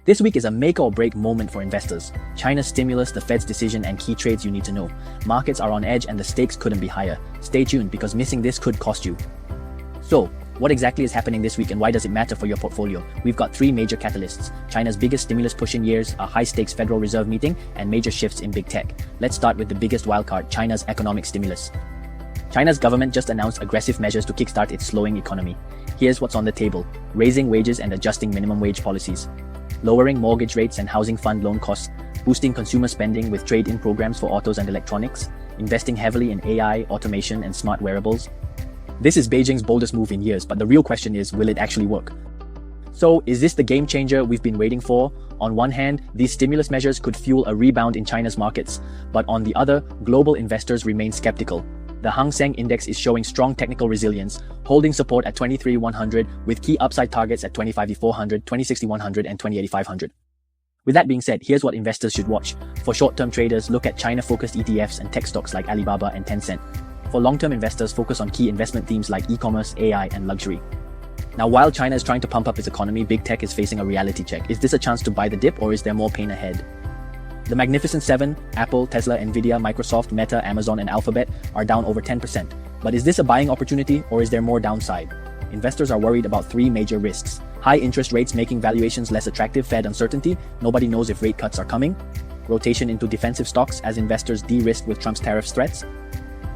This week is a make or break moment for investors. China's stimulus, the Fed's decision, and key trades you need to know. Markets are on edge and the stakes couldn't be higher. Stay tuned because missing this could cost you. So, what exactly is happening this week and why does it matter for your portfolio? We've got three major catalysts: China's biggest stimulus push in years, a high-stakes Federal Reserve meeting, and major shifts in big tech. Let's start with the biggest wildcard, China's economic stimulus. China's government just announced aggressive measures to kickstart its slowing economy. Here's what's on the table: raising wages and adjusting minimum wage policies, lowering mortgage rates and housing fund loan costs, boosting consumer spending with trade-in programs for autos and electronics, investing heavily in AI, automation, and smart wearables. This is Beijing's boldest move in years, but the real question is, will it actually work? So, is this the game changer we've been waiting for? On one hand, these stimulus measures could fuel a rebound in China's markets, but on the other, global investors remain skeptical. The Hang Seng Index is showing strong technical resilience, holding support at 23,100 with key upside targets at 25,400, 26,100 and 28,500. With that being said, here's what investors should watch. For short-term traders, look at China-focused ETFs and tech stocks like Alibaba and Tencent. For long-term investors, focus on key investment themes like e-commerce, AI and luxury. Now, while China is trying to pump up its economy, big tech is facing a reality check. Is this a chance to buy the dip or is there more pain ahead? The Magnificent Seven, Apple, Tesla, Nvidia, Microsoft, Meta, Amazon, and Alphabet are down over 10%. But is this a buying opportunity or is there more downside? Investors are worried about three major risks: high interest rates making valuations less attractive, Fed uncertainty, nobody knows if rate cuts are coming, rotation into defensive stocks as investors de-risk with Trump's tariff threats.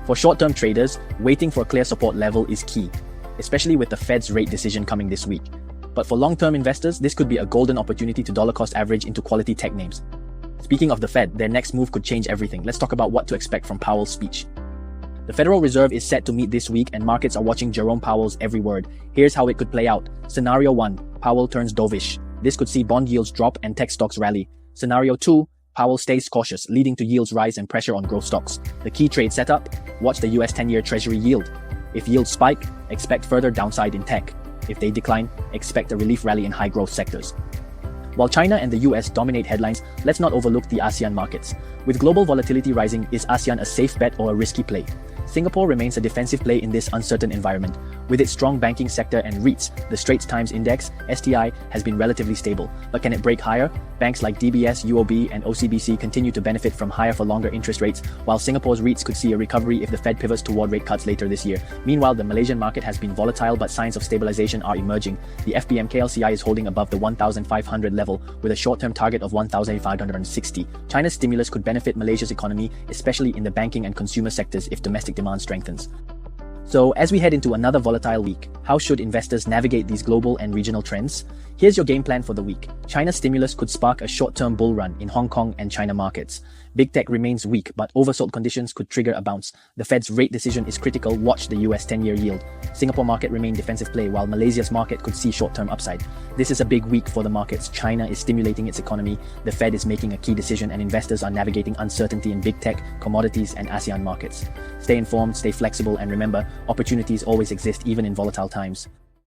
For short-term traders, waiting for a clear support level is key, especially with the Fed's rate decision coming this week. But for long-term investors, this could be a golden opportunity to dollar-cost average into quality tech names. Speaking of the Fed, their next move could change everything. Let's talk about what to expect from Powell's speech. The Federal Reserve is set to meet this week and markets are watching Jerome Powell's every word. Here's how it could play out. Scenario 1, Powell turns dovish. This could see bond yields drop and tech stocks rally. Scenario 2, Powell stays cautious, leading to yields rise and pressure on growth stocks. The key trade setup, watch the US 10-year Treasury yield. If yields spike, expect further downside in tech. If they decline, expect a relief rally in high growth sectors. While China and the US dominate headlines, let's not overlook the ASEAN markets. With global volatility rising, is ASEAN a safe bet or a risky play? Singapore remains a defensive play in this uncertain environment. With its strong banking sector and REITs, the Straits Times Index, STI, has been relatively stable. But can it break higher? Banks like DBS, UOB, and OCBC continue to benefit from higher for longer interest rates, while Singapore's REITs could see a recovery if the Fed pivots toward rate cuts later this year. Meanwhile, the Malaysian market has been volatile, but signs of stabilization are emerging. The FBM KLCI is holding above the 1,500 level, with a short-term target of 1,560. China's stimulus could benefit Malaysia's economy, especially in the banking and consumer sectors if domestic demand strengthens. So, as we head into another volatile week, how should investors navigate these global and regional trends? Here's your game plan for the week. China's stimulus could spark a short-term bull run in Hong Kong and China markets. Big tech remains weak, but oversold conditions could trigger a bounce. The Fed's rate decision is critical. Watch the US 10-year yield. Singapore market remain defensive play, while Malaysia's market could see short-term upside. This is a big week for the markets. China is stimulating its economy, the Fed is making a key decision, and investors are navigating uncertainty in big tech, commodities, and ASEAN markets. Stay informed, stay flexible, and remember, opportunities always exist even in volatile times.